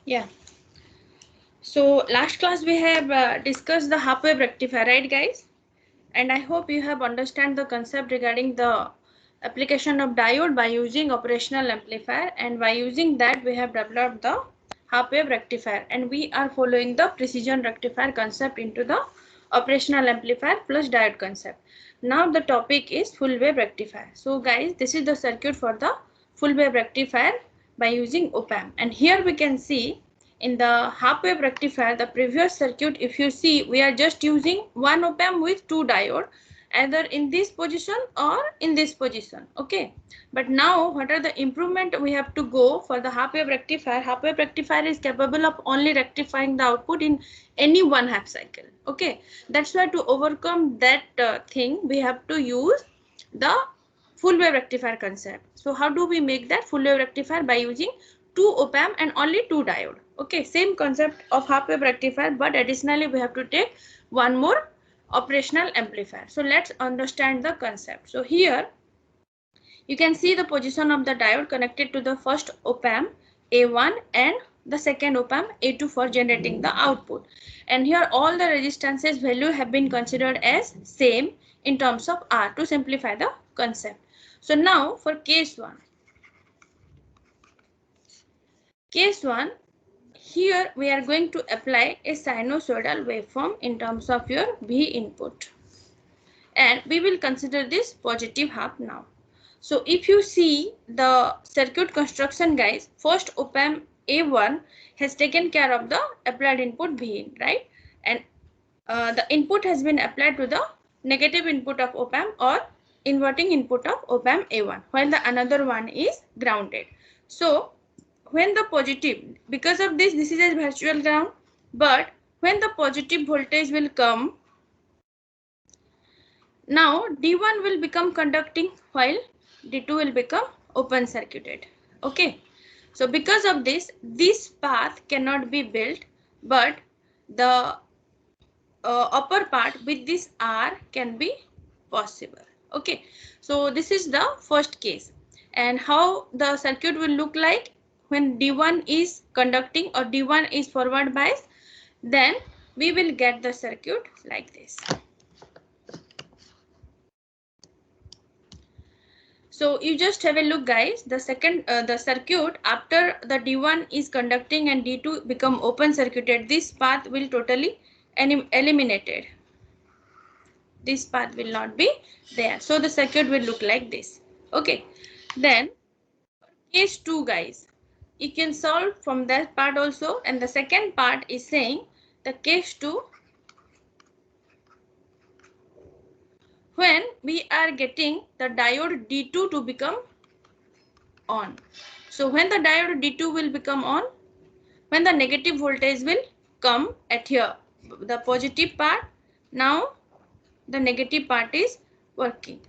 Yeah. So last class we have discussed the half wave rectifier, right, guys? And I hope you have understand the concept regarding the application of diode by using operational amplifier, and by using that we have developed the half wave rectifier, and we are following the precision rectifier concept into the operational amplifier plus diode concept. Now the topic is full wave rectifier. So guys, this is the circuit for the full wave rectifier by using op-amp, and here we can see in the half wave rectifier, the previous circuit, if you see, we are just using one op-amp with two diode, either in this position or in this position. Okay, but now what are the improvement we have to go for the half wave rectifier? Half wave rectifier is capable of only rectifying the output in any one half cycle. Okay, that's why to overcome that thing, we have to use the full wave rectifier concept. So how do we make that full wave rectifier? By using two op-amp and only two diode. Okay, same concept of half wave rectifier, but additionally we have to take one more operational amplifier. So let's understand the concept. So here you can see the position of the diode connected to the first op-amp A1 and the second op-amp A2 for generating the output. And here all the resistances value have been considered as same in terms of R to simplify the concept. So now for case 1. Case 1, here we are going to apply a sinusoidal waveform in terms of your V input. And we will consider this positive half now. So if you see the circuit construction, guys, first op-amp A1 has taken care of the applied input Vin, right? And the input has been applied to the negative input of op-amp or inverting input of op-amp A1, while the another one is grounded. So when the positive, because of this is a virtual ground, but when the positive voltage will come, now D1 will become conducting while D2 will become open circuited. Okay, so because of this path cannot be built, but the upper part with this R can be possible. Okay, so this is the first case, and how the circuit will look like when D1 is conducting or D1 is forward bias, then we will get the circuit like this. So you just have a look, guys. The circuit after the D1 is conducting and D2 become open circuited, this path will totally eliminated. This path will not be there. So the circuit will look like this. Okay. Then case 2, guys, you can solve from that part also. And the second part is saying the case 2, when we are getting the diode D2 to become on. So when the diode D2 will become on, when the negative voltage will come at here, the positive part, now the negative part is working.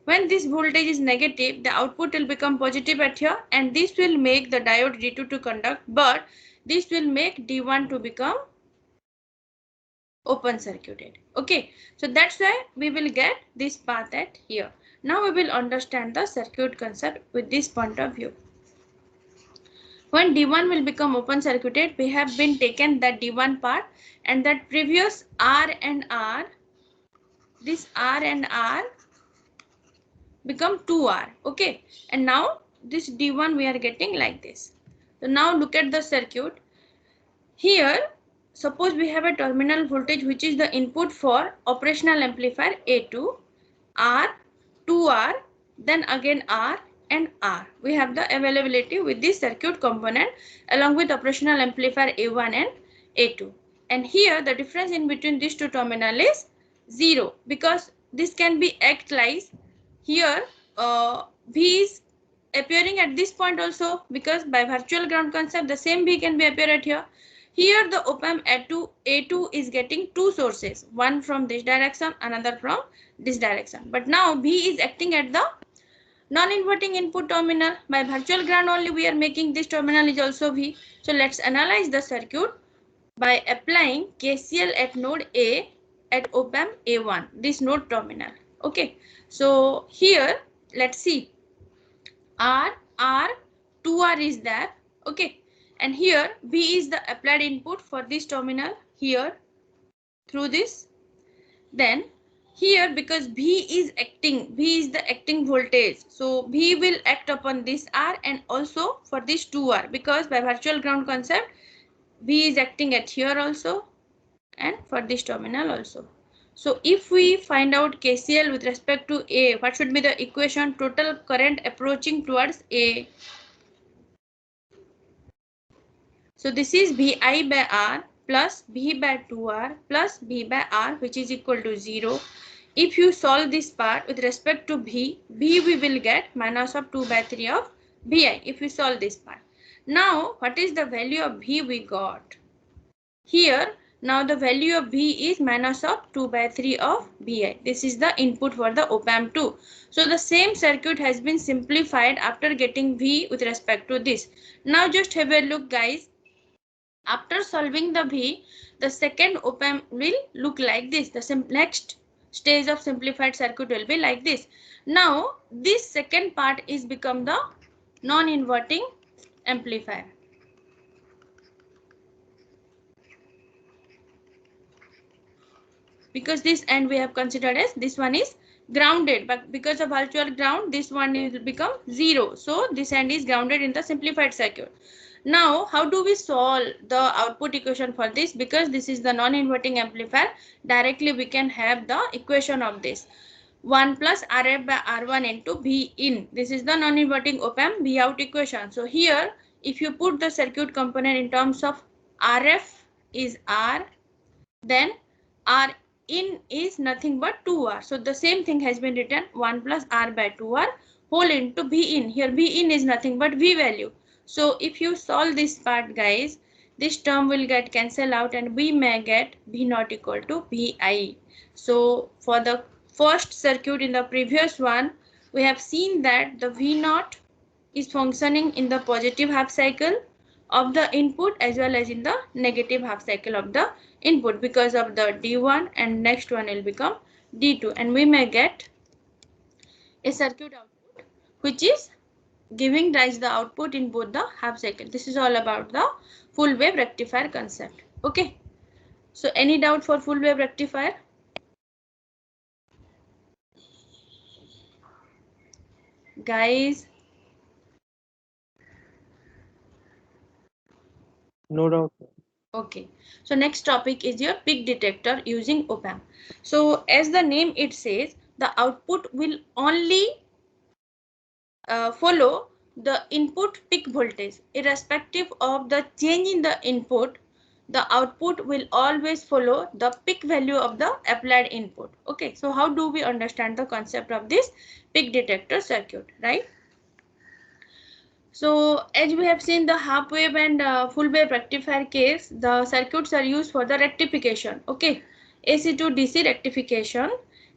When this voltage is negative, the output will become positive at here, and this will make the diode D2 to conduct, but this will make D1 to become open circuited. Okay, so that's why we will get this path at here. Now we will understand the circuit concept with this point of view. When D1 will become open circuited, we have been taken that D1 part, and that previous R and R, this R and R become 2R. Okay, and now this D1 we are getting like this. So now look at the circuit. Here, suppose we have a terminal voltage which is the input for operational amplifier A2, R, 2R, then again R and R. We have the availability with this circuit component along with operational amplifier A1 and A2. And here the difference in between these two terminal is 0, because this can be act like here V is appearing at this point also, because by virtual ground concept the same V can be appear at here. Here the op-amp A2 is getting two sources, one from this direction, another from this direction. But now V is acting at the non-inverting input terminal. By virtual ground only we are making this terminal is also V. So let's analyze the circuit by applying KCL at node A at op-amp A1, this node terminal. Okay, so here let's see, R, 2R is there. Okay, And here V is the applied input for this terminal here through this. Then here, because V is the acting voltage, so V will act upon this R and also for this 2R, because by virtual ground concept V is acting at here also and for this terminal also. So if we find out KCL with respect to A, what should be the equation? Total current approaching towards A. So this is VI by R plus V by 2R plus V by R, which is equal to 0. If you solve this part with respect to V we will get minus of 2 by 3 of VI if we solve this part. Now what is the value of V we got? Here now the value of V is minus of 2 by 3 of VI. This is the input for the op-amp 2. So the same circuit has been simplified after getting V with respect to this. Now just have a look guys. After solving the V, the second op-amp will look like this. The next stage of simplified circuit will be like this. Now this second part is become the non-inverting amplifier. Because this end we have considered as this one is grounded, but because of virtual ground this one will become 0. So this end is grounded in the simplified circuit. Now how do we solve the output equation for this? Because this is the non-inverting amplifier, directly we can have the equation of this 1 plus Rf by R1 into V in. This is the non-inverting op-amp V out equation. So here if you put the circuit component in terms of Rf is R, then R in is nothing but 2R. So the same thing has been written 1 plus R by 2R whole into V in. Here V in is nothing but V value. So if you solve this part guys, this term will get cancelled out and we may get V naught equal to VI. So for the first circuit in the previous one, we have seen that the V naught is functioning in the positive half cycle of the input as well as in the negative half cycle of the input because of the D1, and next one will become D2, and we may get a circuit output which is giving rise the output in both the half cycle. This is all about the full wave rectifier concept. Okay, so any doubt for full wave rectifier? Guys, no doubt. okay, so next topic is your peak detector using op-amp. So as the name it says, the output will only follow the input peak voltage. Irrespective of the change in the input, the output will always follow the peak value of the applied input. Okay, so how do we understand the concept of this peak detector circuit, right? So as we have seen the half wave and full wave rectifier case, the circuits are used for the rectification. Okay, AC to DC rectification.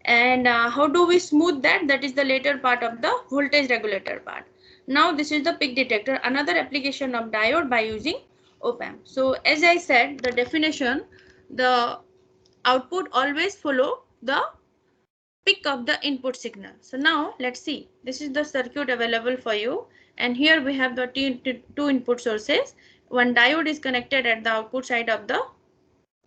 And how do we smooth that? That is the later part of the voltage regulator part. Now this is the peak detector, another application of diode by using op-amp. So as I said, the definition, the output always follow the peak of the input signal. So now let's see, this is the circuit available for you, and here we have the two input sources. One diode is connected at the output side of the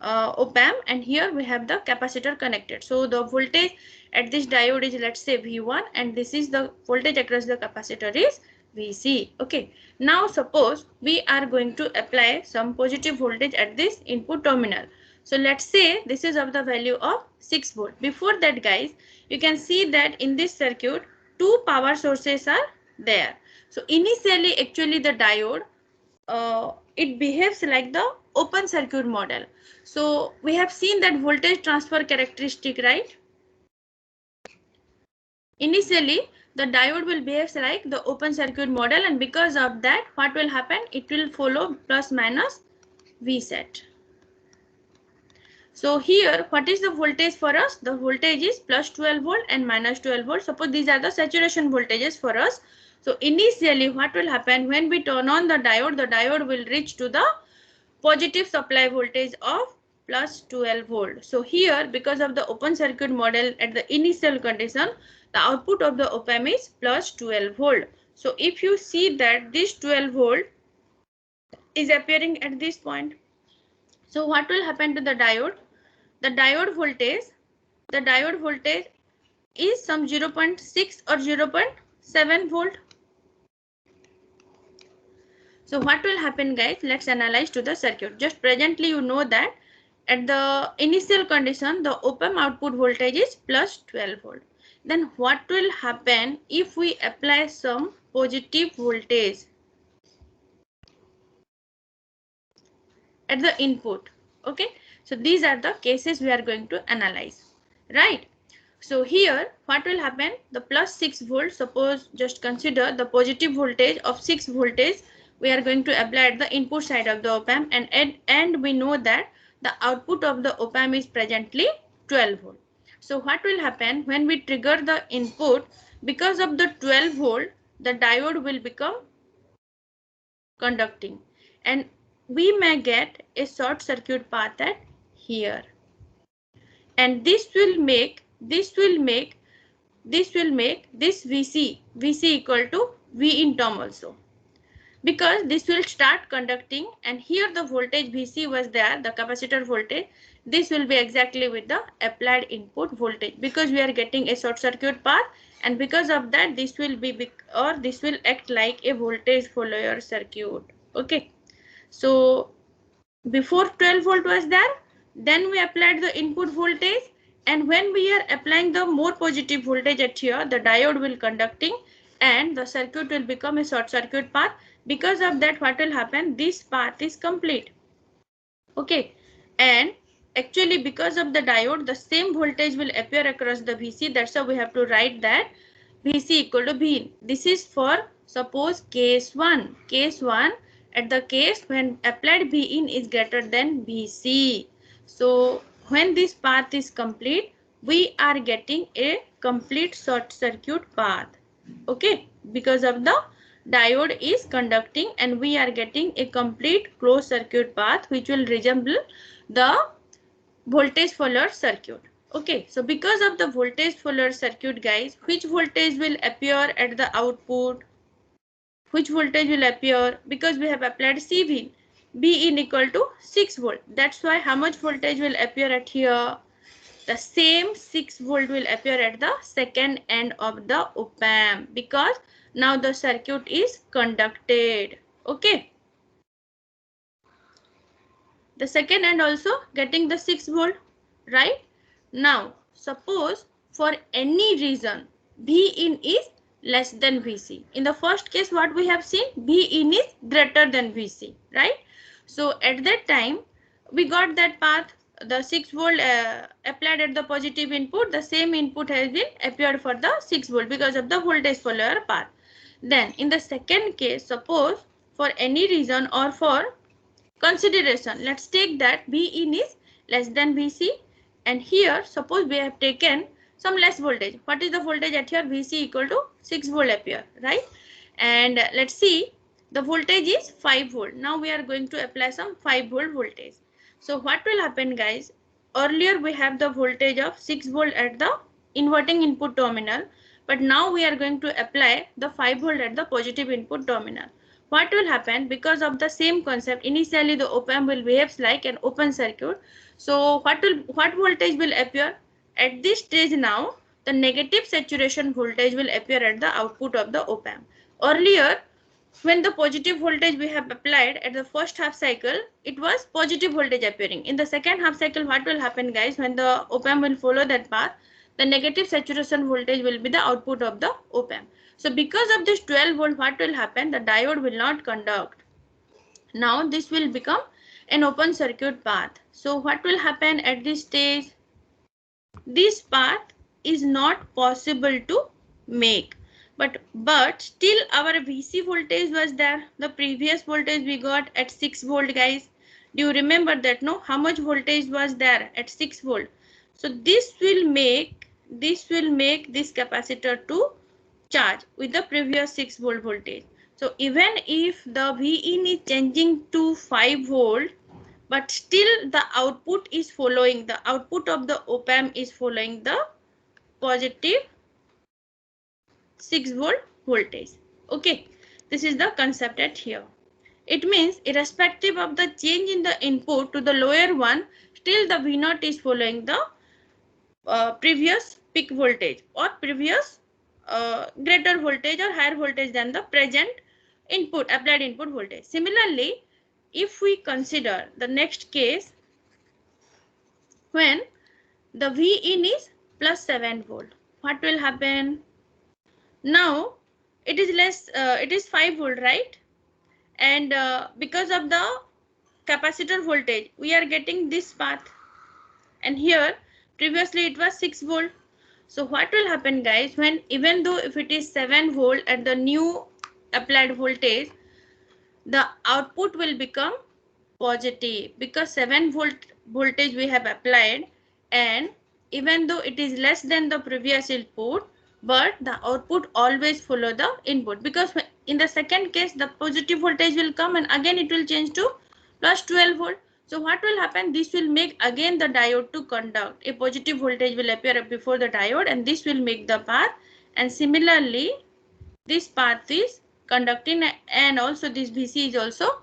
op-amp, and here we have the capacitor connected. So the voltage at this diode is, let's say, V1, and this is the voltage across the capacitor is Vc. Okay, now suppose we are going to apply some positive voltage at this input terminal. So let's say this is of the value of 6 volt. Before that guys, you can see that in this circuit two power sources are there. So initially actually the diode it behaves like the open circuit model. So we have seen that voltage transfer characteristic, right? Initially the diode will behave like the open circuit model, and because of that what will happen, it will follow plus minus V set. So here what is the voltage for us? The voltage is plus 12 volt and minus 12 volt. Suppose these are the saturation voltages for us. So initially what will happen, when we turn on the diode will reach to the positive supply voltage of plus 12 volt. So here because of the open circuit model at the initial condition, the output of the op-amp is plus 12 volt. So if you see that this 12 volt is appearing at this point. So what will happen to the diode? The diode voltage is some 0.6 or 0.7 volt. So what will happen, guys? Let's analyze to the circuit. Just presently you know that at the initial condition the op-amp output voltage is plus 12 volt. Then what will happen if we apply some positive voltage at the input? Okay, so these are the cases we are going to analyze, right? So here what will happen, the plus 6 volt, suppose just consider the positive voltage of 6 voltage we are going to apply at the input side of the op-amp, and we know that the output of the op-amp is presently 12 volt. So what will happen when we trigger the input? Because of the 12 volt the diode will become conducting, and we may get a short circuit path at here, and this will make this VC equal to V in term also, because this will start conducting, and here the voltage VC was there, the capacitor voltage. This will be exactly with the applied input voltage, because we are getting a short circuit path, and because of that this will be, or this will act like a voltage follower circuit. Okay, so before 12 volt was there, then we applied the input voltage, and when we are applying the more positive voltage at here, the diode will conducting and the circuit will become a short circuit path. Because of that what will happen, this path is complete. Okay, and actually because of the diode the same voltage will appear across the VC. That's how we have to write that VC equal to V. This is for suppose case 1. Case 1, at the case when applied V in is greater than VC. So when this path is complete, we are getting a complete short circuit path. Okay, because of the diode is conducting, and we are getting a complete closed circuit path which will resemble the voltage follower circuit. Okay, so because of the voltage follower circuit, guys, which voltage will appear at the output? Which voltage will appear? Because we have applied CV, B in equal to 6 volt. That's why how much voltage will appear at here? The same 6 volt will appear at the second end of the op-amp, because now the circuit is conducted. Okay, the second end also getting the 6 volt, right? Now suppose for any reason V in is less than VC. In the first case what we have seen, V in is greater than VC, right? So at that time we got that path, the 6 volt applied at the positive input, the same input has been appeared for the 6 volt because of the voltage follower path. Then in the second case, suppose for any reason or for consideration, let's take that V in is less than VC, and here suppose we have taken some less voltage. What is the voltage at here? VC equal to 6 volt appear, right? And let's see, the voltage is 5 volt. Now we are going to apply some 5 volt voltage. So what will happen, guys? Earlier we have the voltage of 6 volt at the inverting input terminal, but now we are going to apply the 5 volt at the positive input terminal. What will happen? Because of the same concept, initially the op-amp will behave like an open circuit. So what voltage will appear at this stage? Now the negative saturation voltage will appear at the output of the op-amp. Earlier, when the positive voltage we have applied at the first half cycle, it was positive voltage appearing. In the second half cycle, what will happen, guys? When the op-amp will follow that path, the negative saturation voltage will be the output of the op-amp. So because of this 12 volt, what will happen? The diode will not conduct. Now this will become an open circuit path. So what will happen at this stage? This path is not possible to make. But still our VC voltage was there. The previous voltage we got at 6 volt, guys. Do you remember that? No, how much voltage was there at 6 volt? So this will make this capacitor to charge with the previous 6 volt voltage. So even if the V in is changing to 5 volt, but still the output is following, the output of the op-amp is following the positive 6 volt voltage. Okay, this is the concept at here. It means irrespective of the change in the input to the lower one, still the V0 is following the previous peak voltage or previous greater voltage or higher voltage than the present input applied input voltage. Similarly, if we consider the next case when the V in is plus 7 volt, what will happen? Now it is less, it is 5 volt, right? And because of the capacitor voltage, we are getting this path. And here previously it was 6 volt. So what will happen, guys, when even though if it is 7 volt at the new applied voltage, the output will become positive because 7 volt voltage we have applied, and even though it is less than the previous input, but the output always follow the input, because in the second case the positive voltage will come and again it will change to plus 12 volt. So what will happen, this will make again the diode to conduct, a positive voltage will appear before the diode and this will make the path, and similarly this path is conducting, and also this VC is also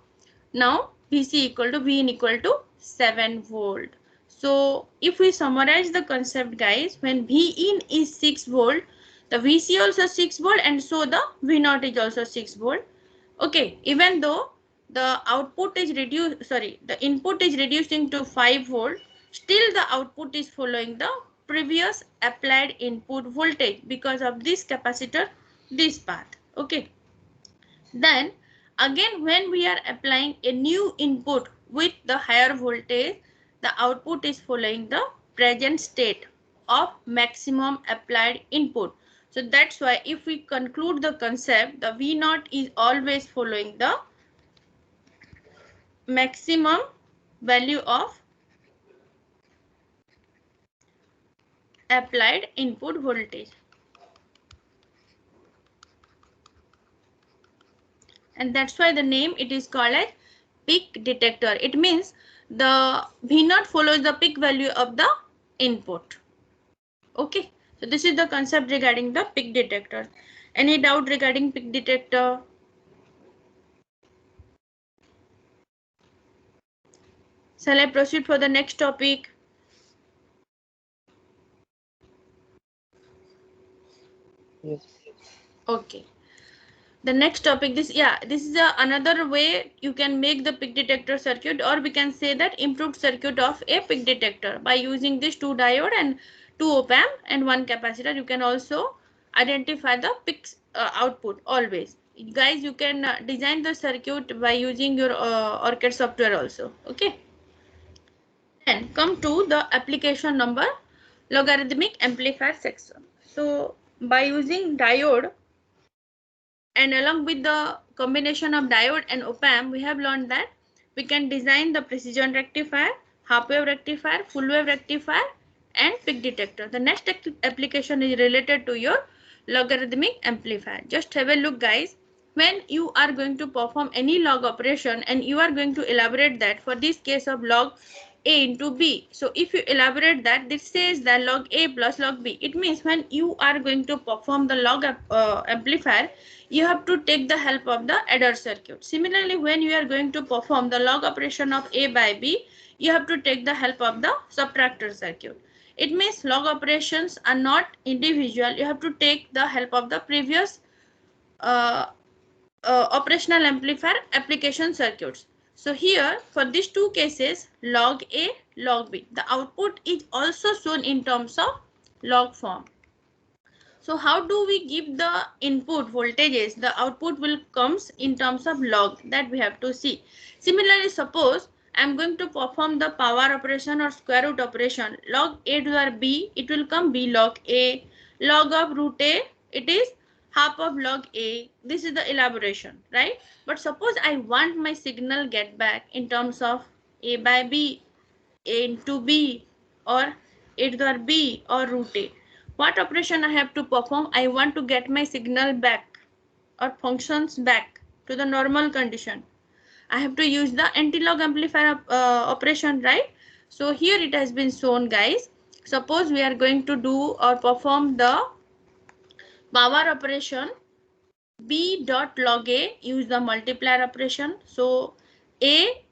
now VC equal to V in equal to 7 volt. So if we summarize the concept, guys, when V in is 6 volt, the VC also 6 volt, and so the V0 is also 6 volt. Okay, even though the output is reduced, sorry, the input is reducing to 5 volt, still the output is following the previous applied input voltage because of this capacitor, this path. Okay. Then again, when we are applying a new input with the higher voltage, the output is following the present state of maximum applied input. So that's why if we conclude the concept, the V0 is always following the maximum value of applied input voltage. And that's why the name it is called as peak detector. It means the V0 follows the peak value of the input. Okay, so this is the concept regarding the peak detector. Any doubt regarding peak detector? Shall I proceed for the next topic? Yes. Okay. The next topic, this is another way you can make the peak detector circuit, or we can say that improved circuit of a peak detector by using this 2 diode and 2 op-amp and 1 capacitor. You can also identify the peak output always. Guys, you can design the circuit by using your ORCID software also. Okay. Then come to the application number, logarithmic amplifier section. So by using diode and along with the combination of diode and op-amp, we have learned that we can design the precision rectifier, half wave rectifier, full wave rectifier, and peak detector. The next application is related to your logarithmic amplifier. Just have a look, guys. When you are going to perform any log operation and you are going to elaborate that, for this case of log a into b. So if you elaborate that, this says that log a plus log b. It means when you are going to perform the log amplifier, you have to take the help of the adder circuit. Similarly, when you are going to perform the log operation of a by b, you have to take the help of the subtractor circuit. It means log operations are not individual. You have to take the help of the previous uh, operational amplifier application circuits. So here for these two cases, log A, log B, the output is also shown in terms of log form. So how do we give the input voltages? The output will comes in terms of log, that we have to see. Similarly, suppose I am going to perform the power operation or square root operation. Log A to the B, it will come B log A. Log of root A, it is half of log A. This is the elaboration, right? But suppose I want my signal get back in terms of A by B, A into B, or A to the B, or root A. What operation I have to perform? I want to get my signal back or functions back to the normal condition. I have to use the anti-log amplifier operation, right? So here it has been shown, guys. Suppose we are going to do or perform the power operation B dot log A, use the multiplier operation. So A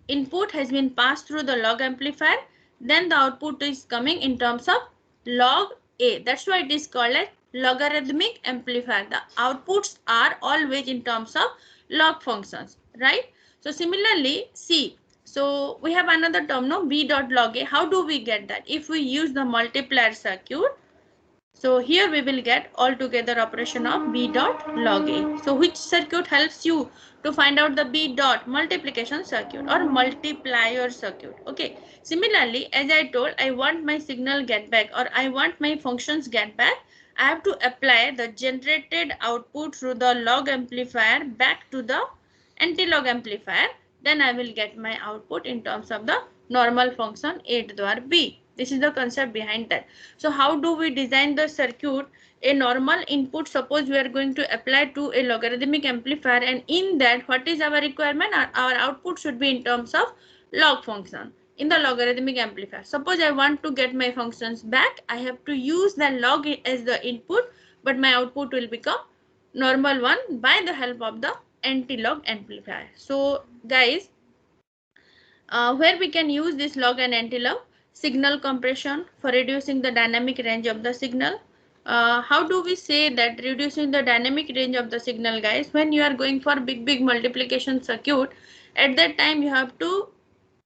input has been passed through the log amplifier, then the output is coming in terms of log A. That's why it is called as logarithmic amplifier. The outputs are always in terms of log functions, right? So similarly, C. So we have another term, no, B dot log A. How do we get that? If we use the multiplier circuit, so here we will get altogether operation of B dot log A. So which circuit helps you to find out the B dot? Multiplication circuit or multiplier circuit. Okay. Similarly, as I told, I want my signal get back or I want my functions get back. I have to apply the generated output through the log amplifier back to the anti-log amplifier. Then I will get my output in terms of the normal function A to the power B. This is the concept behind that. So how do we design the circuit? A normal input, suppose we are going to apply to a logarithmic amplifier, and in that what is our requirement? Our output should be in terms of log function in the logarithmic amplifier. Suppose I want to get my functions back, I have to use the log as the input, but my output will become normal one by the help of the anti-log amplifier. So guys, where we can use this log and anti-log: signal compression for reducing the dynamic range of the signal. How do we say that reducing the dynamic range of the signal, guys? When you are going for big multiplication circuit, at that time you have to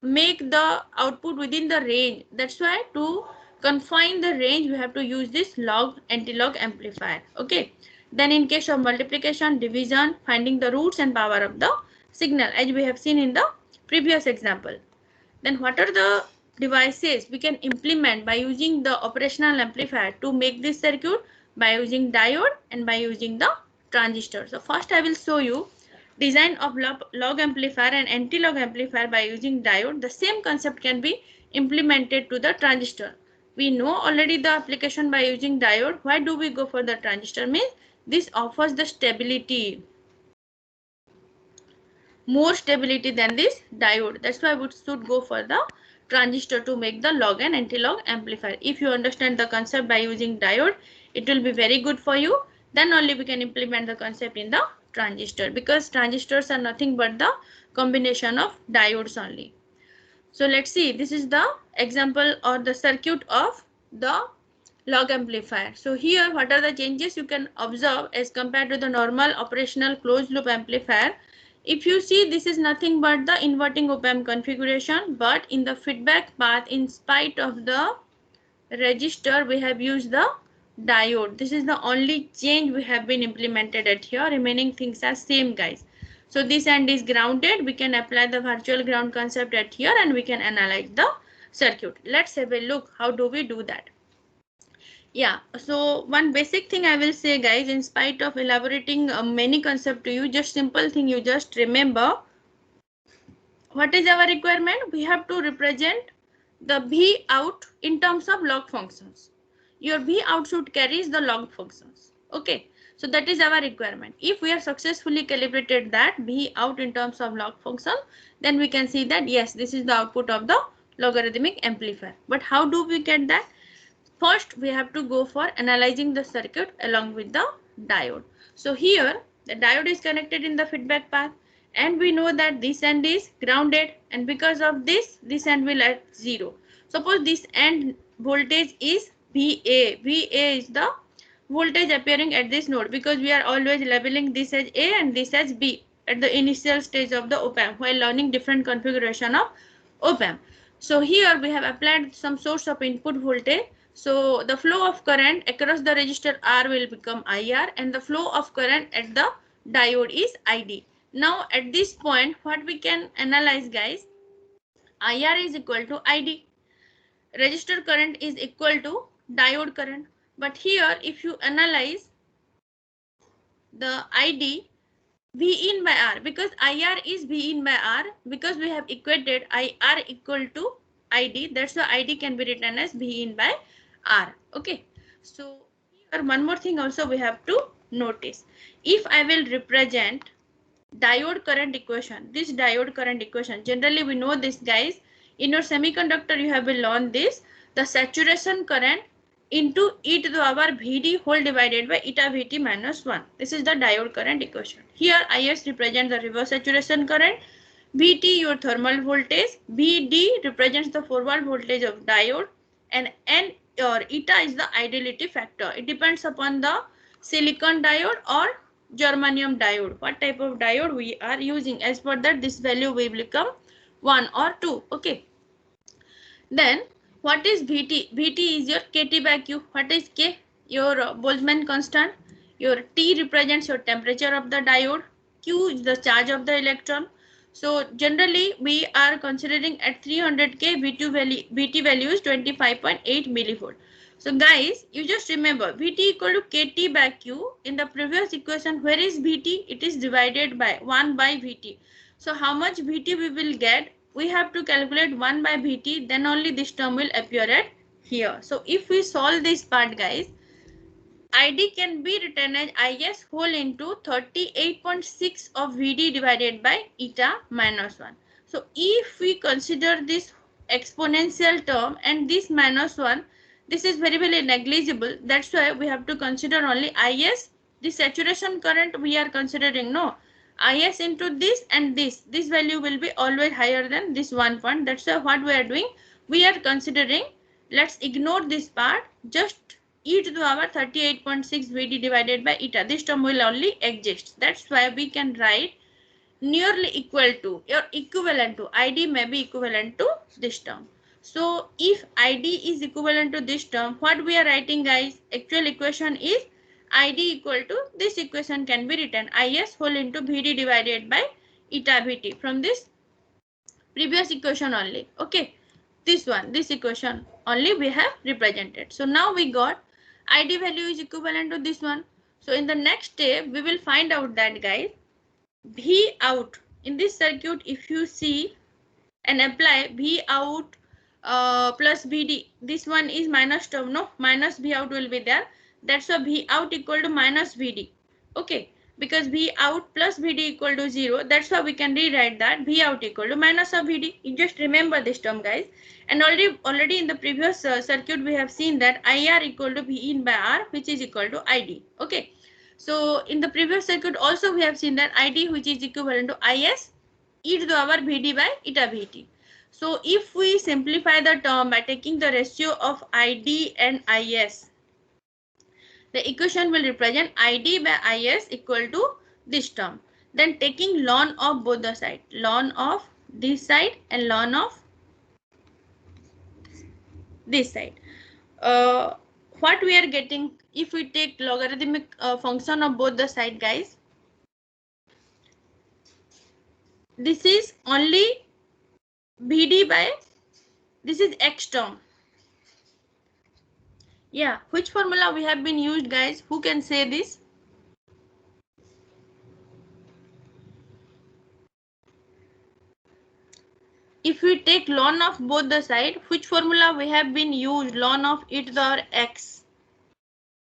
make the output within the range. That's why to confine the range we have to use this log anti-log amplifier. Okay. Then in case of multiplication, division, finding the roots and power of the signal, as we have seen in the previous example. Then what are the devices we can implement by using the operational amplifier to make this circuit? By using diode and by using the transistor. So first I will show you design of log amplifier and anti-log amplifier by using diode. The same concept can be implemented to the transistor. We know already the application by using diode. Why do we go for the transistor? Means this offers the stability, more stability than this diode. That's why we should go for the transistor to make the log and anti-log amplifier. If you understand the concept by using diode, it will be very good for you. Then only we can implement the concept in the transistor, because transistors are nothing but the combination of diodes only. So let's see, this is the example or the circuit of the log amplifier. So here what are the changes you can observe as compared to the normal operational closed loop amplifier? If you see, this is nothing but the inverting op-amp configuration, but in the feedback path, in spite of the resistor, we have used the diode. This is the only change we have been implemented at here. Remaining things are same, guys. So this end is grounded. We can apply the virtual ground concept at here and we can analyze the circuit. Let's have a look. How do we do that? Yeah, so one basic thing I will say, guys, in spite of elaborating many concepts to you, just simple thing you just remember. What is our requirement? We have to represent the V out in terms of log functions. Your V out should carries the log functions. Okay, so that is our requirement. If we have successfully calibrated that V out in terms of log function, then we can see that yes, this is the output of the logarithmic amplifier. But how do we get that? First, we have to go for analyzing the circuit along with the diode. So here, the diode is connected in the feedback path, and we know that this end is grounded, and because of this, this end will at 0. Suppose this end voltage is VA. VA is the voltage appearing at this node, because we are always labeling this as A and this as B at the initial stage of the op-amp while learning different configuration of op-amp. So here we have applied some source of input voltage. So the flow of current across the resistor R will become IR, and the flow of current at the diode is ID. Now at this point, what we can analyze, guys, IR is equal to ID. Resistor current is equal to diode current. But here if you analyze the ID, V in by R, because IR is V in by R, because we have equated IR equal to ID, that's why ID can be written as V in by R. Okay, so here one more thing also we have to notice. If I will represent diode current equation, this diode current equation, generally we know this, guys, in your semiconductor you have learned this, the saturation current into e to the power Vd whole divided by eta Vt minus 1. This is the diode current equation. Here Is represents the reverse saturation current, Vt your thermal voltage, Vd represents the forward voltage of diode, and N or eta is the ideality factor. It depends upon the silicon diode or germanium diode, what type of diode we are using. As per that, this value will become 1 or 2. Okay. Then what is Vt? Vt is your Kt by Q. What is K? Your Boltzmann constant. Your T represents your temperature of the diode. Q is the charge of the electron. So generally we are considering at 300 K Vt value is 25.8 millivolt. So guys, you just remember Vt equal to Kt by Q. In the previous equation, where is Vt? It is divided by 1 by Vt. So how much Vt we will get? We have to calculate 1 by Vt, then only this term will appear at here. So if we solve this part, guys, Id can be written as Is whole into 38.6 of Vd divided by eta minus 1. So if we consider this exponential term and this minus 1, this is very, very negligible. That's why we have to consider only Is. The saturation current we are considering, no. Is into this and this value will be always higher than this 1 point. That's why what we are doing, we are considering, let's ignore this part, just e to the power 38.6 Vd divided by eta. This term will only exist. That's why we can write nearly equal to or equivalent to, Id may be equivalent to this term. So if Id is equivalent to this term, what we are writing, guys, actual equation is Id equal to this equation can be written Is whole into Vd divided by eta Vt from this previous equation only. Okay, this one, this equation only we have represented. So now we got Id value is equivalent to this one. So in the next step, we will find out that, guys, V out in this circuit, if you see and apply V out plus Vd, this one is minus term, no, minus V out will be there. That's why V out equal to minus Vd. Okay, because V out plus Vd equal to 0. That's why we can rewrite that V out equal to minus of Vd. You just remember this term, guys. And already in the previous circuit, we have seen that IR equal to V in by R, which is equal to Id. Okay. So in the previous circuit also we have seen that Id, which is equivalent to Is e to the power Vd by eta Vt. So if we simplify the term by taking the ratio of Id and Is, the equation will represent Id by Is equal to this term. Then taking ln of both the sides, ln of this side and ln of this side. What we are getting if we take logarithmic function of both the side, guys? This is only Vd by, this is x term. Yeah, which formula we have been used, guys? Who can say this? If we take ln of both the side, which formula we have been used? Ln of e to the power x.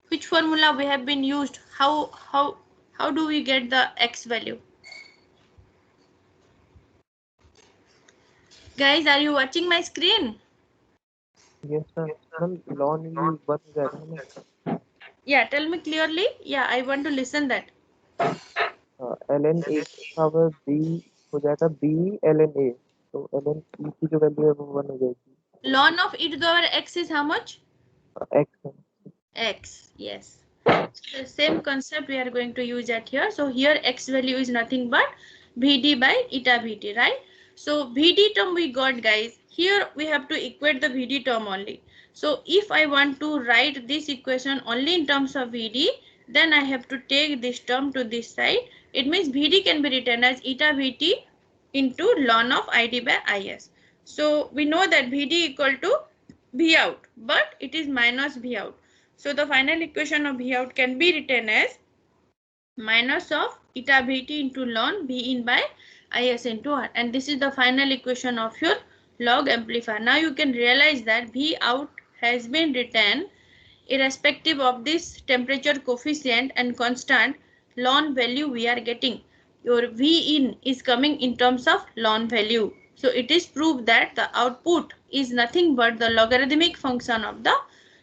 Which formula we have been used? How do we get the x value? Guys, are you watching my screen? Yes, sir. Ln is 1 Z. Yeah, tell me clearly. Yeah, I want to listen that. ln A power B हो जाएगा B ln A. So ln E की जो value है वो 1 हो जाएगी. Ln of e to the power x is how much? X. X, yes. The same concept we are going to use at here. So here x value is nothing but Vd by eta Vt, right? So Vd term we got, guys. Here we have to equate the Vd term only. So if I want to write this equation only in terms of Vd, then I have to take this term to this side. It means Vd can be written as eta Vt into ln of Id by Is. So we know that Vd equal to V out, but it is minus V out. So the final equation of V out can be written as minus of eta Vt into ln V in by Is into R. And this is the final equation of your log amplifier. Now you can realize that V out has been written irrespective of this temperature coefficient and constant ln value we are getting. Your V in is coming in terms of ln value. So it is proved that the output is nothing but the logarithmic function of the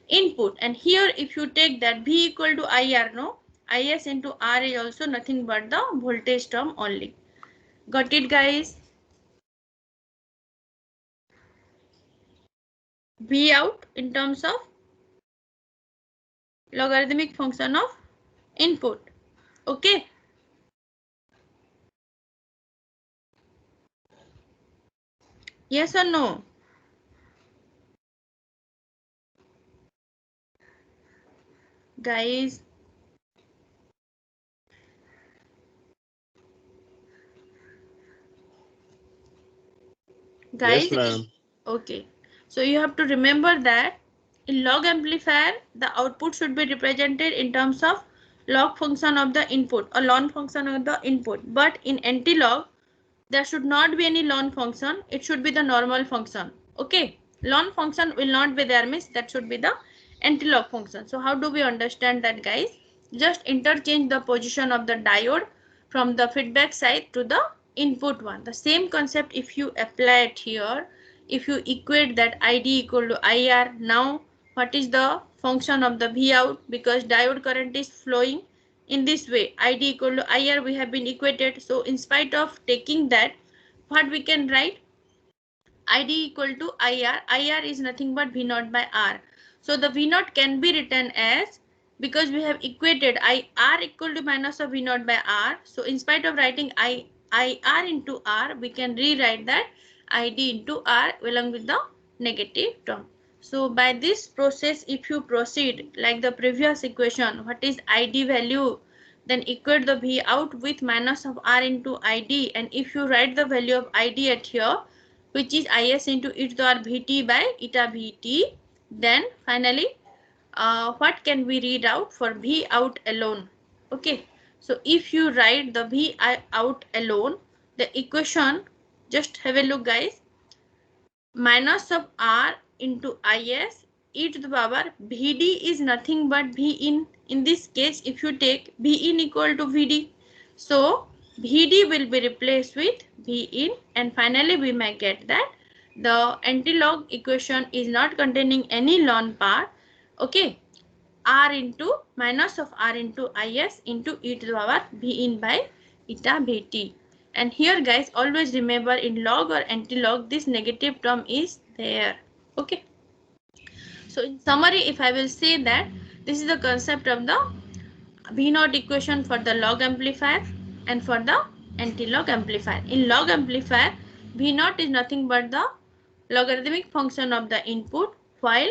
input. And here if you take that V equal to IR, no, IS into R is also nothing but the voltage term only. Got it, guys? V out in terms of logarithmic function of input. Okay. Yes or no? Guys, Yes, guys, ma'am. okay. So you have to remember that in log amplifier, the output should be represented in terms of log function of the input or ln function of the input. But in anti-log, there should not be any ln function. It should be the normal function. Okay. Ln function will not be there, means that should be the anti-log function. So how do we understand that, guys? Just interchange the position of the diode from the feedback side to the input one. The same concept if you apply it here, if you equate that ID equal to IR, now what is the function of the V out? Because diode current is flowing in this way, ID equal to IR we have been equated. So in spite of taking that, what we can write? ID equal to IR. IR is nothing but V naught by R. So the V naught can be written as, because we have equated IR equal to minus of V naught by R. So in spite of writing IR into R, we can rewrite that ID into R along with the negative term. So by this process, if you proceed like the previous equation, what is ID value? Then equate the V out with minus of R into ID. And if you write the value of ID at here, which is Is into e to the power Vt by eta Vt, then finally what can we read out for V out alone? Okay, so if you write the V out alone, the equation, just have a look, guys. Minus of R into Is e to the power Vd is nothing but V in. In this case, if you take V in equal to Vd, so Vd will be replaced with V in, and finally we may get that the anti-log equation is not containing any ln part. Okay, R into minus of R into Is into e to the power V in by eta Vt. And here, guys, always remember in log or anti-log, this negative term is there. Okay. So in summary, if I will say that this is the concept of the V naught equation for the log amplifier and for the anti-log amplifier. In log amplifier, V naught is nothing but the logarithmic function of the input, while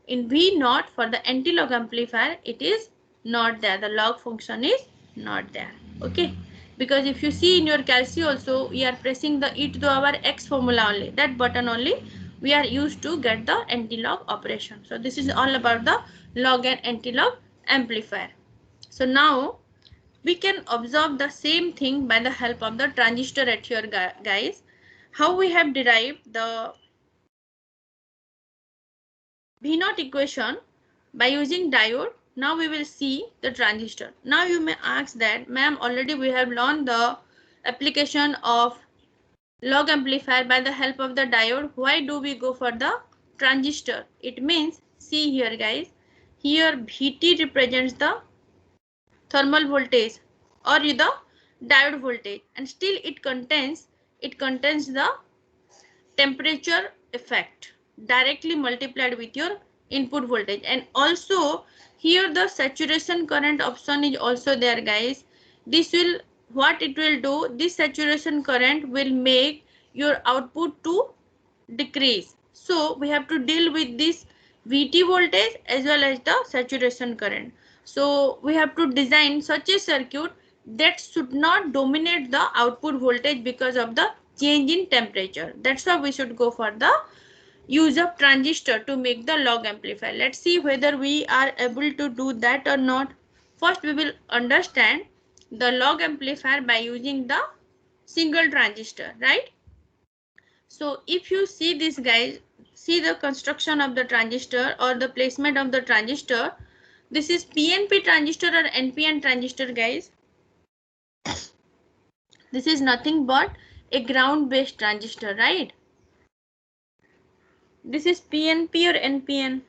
in V naught for the anti-log amplifier, it is not there. The log function is not there. Okay. Because if you see in your calci also, we are pressing the e to the power x formula only. That button only we are used to get the anti-log operation. So this is all about the log and anti-log amplifier. So now we can observe the same thing by the help of the transistor at here, guys. How we have derived the V naught equation by using diode. Now we will see the transistor. Now you may ask that, ma'am, already we have learned the application of log amplifier by the help of the diode. Why do we go for the transistor? It means, see here, guys, here Vt represents the thermal voltage or the diode voltage, and still it contains the temperature effect directly multiplied with your input voltage. And also here the saturation current option is also there, guys. This will, what it will do, this saturation current will make your output to decrease. So we have to deal with this Vt voltage as well as the saturation current. So we have to design such a circuit that should not dominate the output voltage because of the change in temperature. That's why we should go for the use of transistor to make the log amplifier. Let's see whether we are able to do that or not. First we will understand the log amplifier by using the single transistor, right? So if you see this, guys, see the construction of the transistor or the placement of the transistor. This is PNP transistor or NPN transistor, guys. This is nothing but a ground based transistor, right? This is PNP or NPN.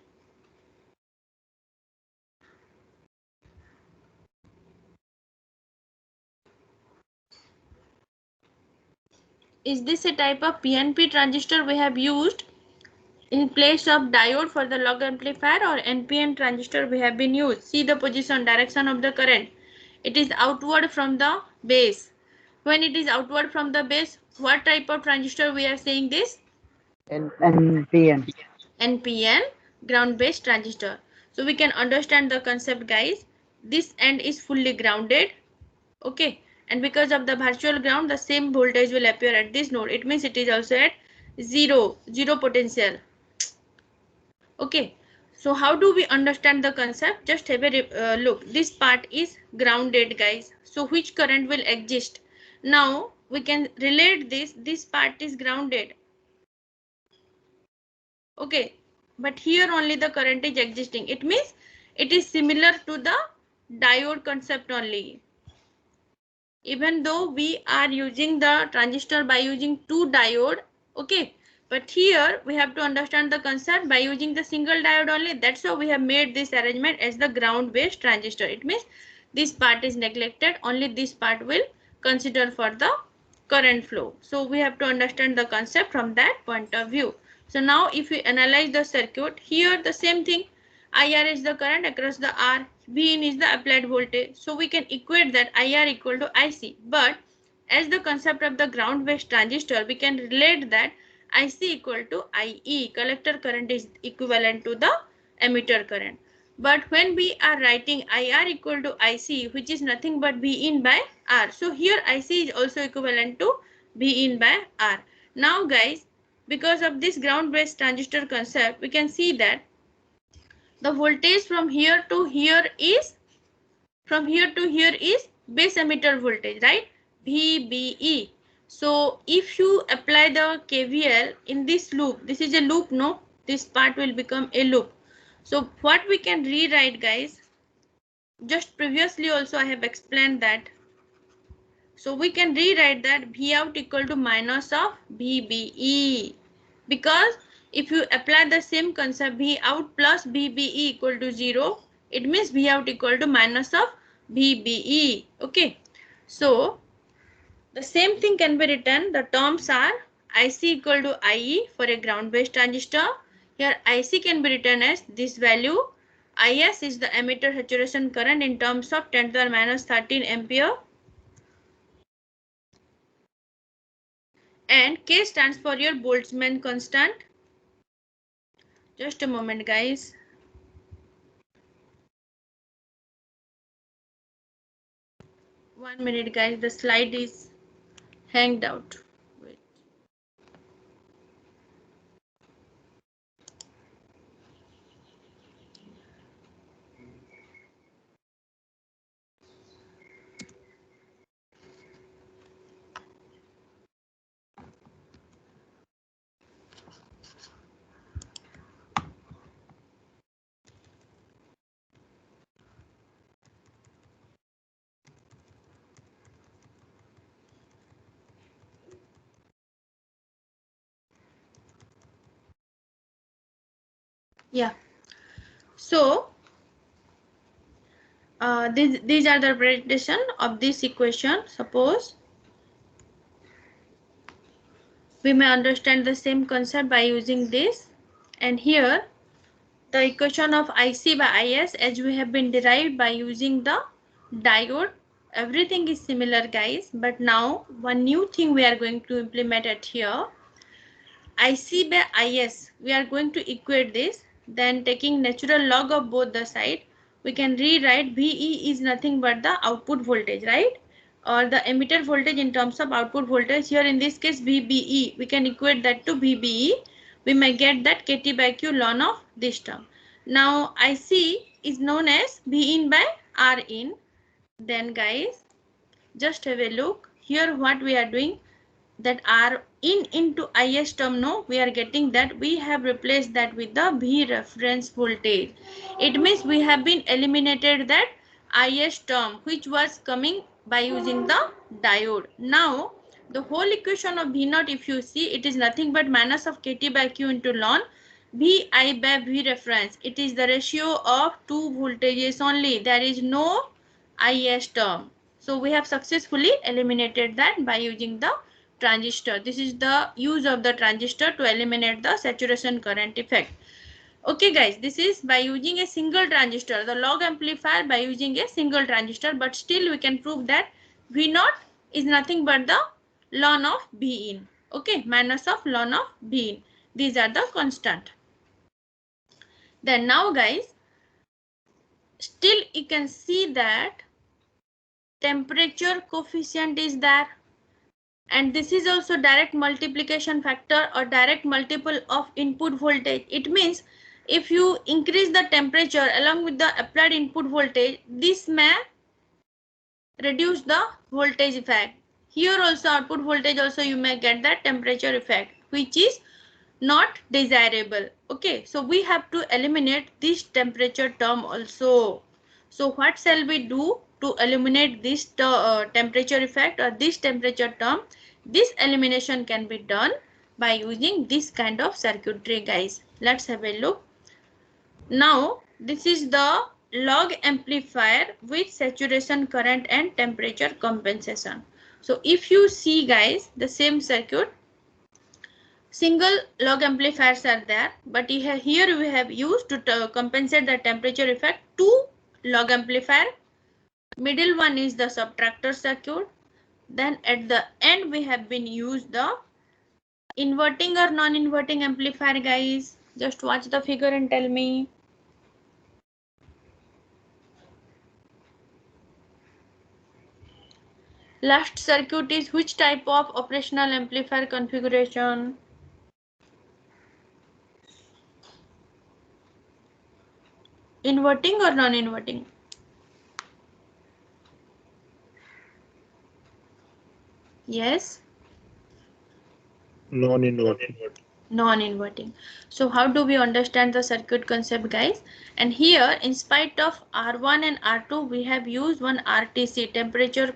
Is this a type of PNP transistor we have used in place of diode for the log amplifier, or NPN transistor we have been used? See the position, direction of the current. It is outward from the base. When it is outward from the base, what type of transistor we are saying this? NPN. NPN, ground based transistor. So we can understand the concept, guys. This end is fully grounded, okay, and because of the virtual ground, the same voltage will appear at this node. It means it is also at zero potential, okay. So how do we understand the concept? Just have a look. This part is grounded, guys. So which current will exist? Now we can relate this part is grounded, okay, but here only the current is existing. It means it is similar to the diode concept only. Even though we are using the transistor by using two diode, okay, but here we have to understand the concept by using the single diode only. That's how we have made this arrangement as the ground based transistor. It means this part is neglected, only this part will consider for the current flow. So we have to understand the concept from that point of view. So now if we analyze the circuit, here the same thing, IR is the current across the R, Vin is the applied voltage. So we can equate that IR equal to IC. But as the concept of the ground based transistor, we can relate that IC equal to IE. Collector current is equivalent to the emitter current. But when we are writing IR equal to IC, which is nothing but V in by R. So here IC is also equivalent to V in by R. Now guys, because of this ground based transistor concept, we can see that the voltage from here to here is base emitter voltage, right? VBE. So if you apply the KVL in this loop, this is a loop, no? This part will become a loop. So what we can rewrite, guys, just previously also I have explained that. So we can rewrite that V out equal to minus of VBE, because if you apply the same concept V out plus VBE equal to 0, it means V out equal to minus of VBE, okay. So the same thing can be written, the terms are IC equal to IE for a ground based transistor. Here IC can be written as this value. IS is the emitter saturation current in terms of 10 to the minus 13 ampere. And K stands for your Boltzmann constant. Just a moment, guys. One minute, guys. The slide is hanged out. Wait. Yeah. So these are the representation of this equation. Suppose we may understand the same concept by using this, and here the equation of IC by IS as we have been derived by using the diode. Everything is similar, guys, but now one new thing we are going to implement at here. IC by IS, we are going to equate this, then taking natural log of both the side, we can rewrite VE is nothing but the output voltage, right? Or the emitter voltage in terms of output voltage. Here in this case VBE, we can equate that to VBE. We may get that KT by Q ln of this term. Now IC is known as V in by R in. Then guys, just have a look. Here what we are doing, that R in into IS term, no, we are getting that we have replaced that with the V reference voltage. It means we have been eliminated that IS term which was coming by using the diode. Now the whole equation of V naught, if you see, it is nothing but minus of KT by Q into ln VI by V reference. It is the ratio of two voltages only. There is no IS term. So we have successfully eliminated that by using the transistor. This is the use of the transistor to eliminate the saturation current effect. Okay guys, this is by using a single transistor, the log amplifier by using a single transistor, but still we can prove that V0 is nothing but the ln of B in. Okay, minus of ln of B in. These are the constant. Then now guys, still you can see that temperature coefficient is there, and this is also direct multiplication factor or direct multiple of input voltage. It means if you increase the temperature along with the applied input voltage, this may reduce the voltage effect. Here also output voltage also you may get that temperature effect, which is not desirable. Okay, so we have to eliminate this temperature term also. So what shall we do to eliminate this temperature effect or this temperature term? This elimination can be done by using this kind of circuitry, guys. Let's have a look. Now this is the log amplifier with saturation current and temperature compensation. So if you see guys, the same circuit, single log amplifiers are there, but here we have used to compensate the temperature effect two log amplifier. Middle one is the subtractor circuit. Then at the end we have been used the inverting or non-inverting amplifier, guys. Just watch the figure and tell me. Last circuit is which type of operational amplifier configuration? Inverting or non-inverting? Yes. Non-inverting. Non-inverting. So how do we understand the circuit concept, guys? And here, in spite of R1 and R2, we have used one RTC, temperature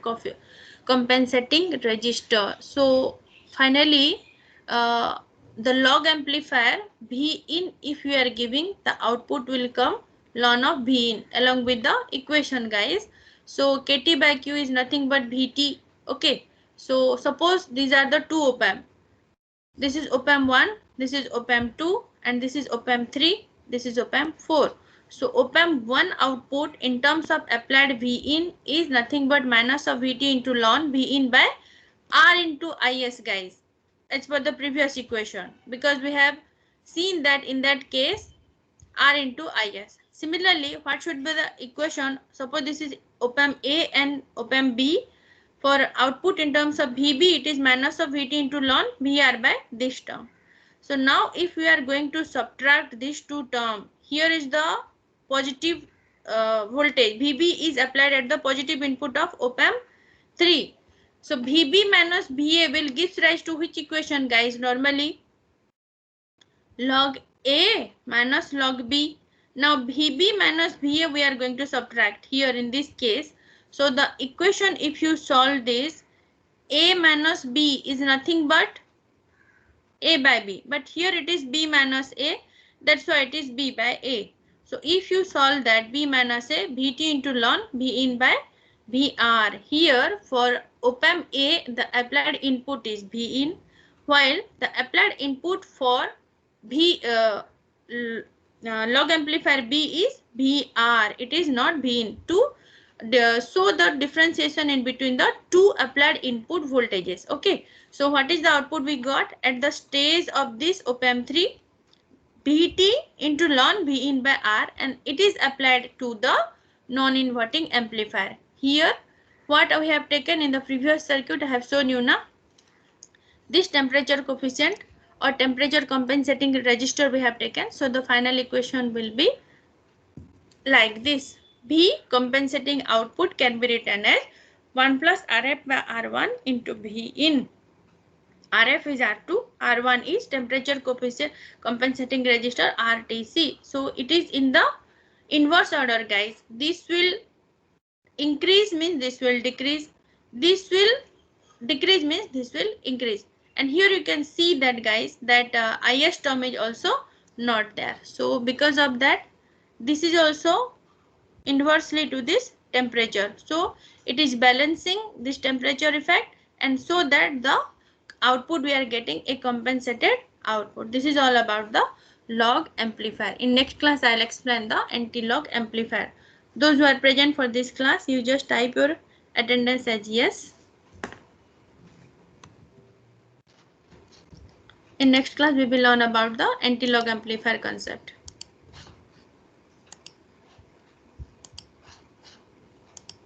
compensating resistor. So finally, the log amplifier V in, if you are giving, the output will come ln of V in along with the equation, guys. So KT by Q is nothing but VT. Okay. So suppose these are the two op-amp. This is op-amp 1, this is op-amp 2, and this is op-amp 3, this is op-amp 4. So op-amp 1 output in terms of applied V in is nothing but minus of VT into ln V in by R into IS, guys. As per the previous equation, because we have seen that in that case R into IS. Similarly, what should be the equation? Suppose this is op-amp A and op-amp B. For output in terms of VB, it is minus of VT into ln VR by this term. So now if we are going to subtract these two terms, here is the positive voltage. VB is applied at the positive input of op-amp 3. So VB minus VA will give rise to which equation, guys? Normally log A minus log B. Now VB minus VA we are going to subtract here in this case. So the equation, if you solve this, A minus B is nothing but A by B. But here it is B minus A. That's why it is B by A. So if you solve that, B minus A, VT into ln B in by VR. Here for op-amp A, the applied input is B in, while the applied input for log amplifier B is VR. It is not B in. To show the differentiation in between the two applied input voltages. Okay, so what is the output we got at the stage of this op-amp 3? VT into ln V in by R, and it is applied to the non-inverting amplifier. Here what we have taken in the previous circuit I have shown you now. This temperature coefficient or temperature compensating resistor we have taken. So the final equation will be like this. V compensating output can be written as 1 plus RF by R1 into V in. RF is R2, R1 is temperature coefficient compensating resistor RTC. So it is in the inverse order, guys. This will increase means this will decrease. This will decrease means this will increase. And here you can see that, guys, that IS term is also not there. So because of that, this is also inversely to this temperature. So it is balancing this temperature effect, and so that the output we are getting a compensated output. This is all about the log amplifier. In next class I'll explain the anti-log amplifier. Those who are present for this class, you just type your attendance as yes. In next class we will learn about the anti-log amplifier concept.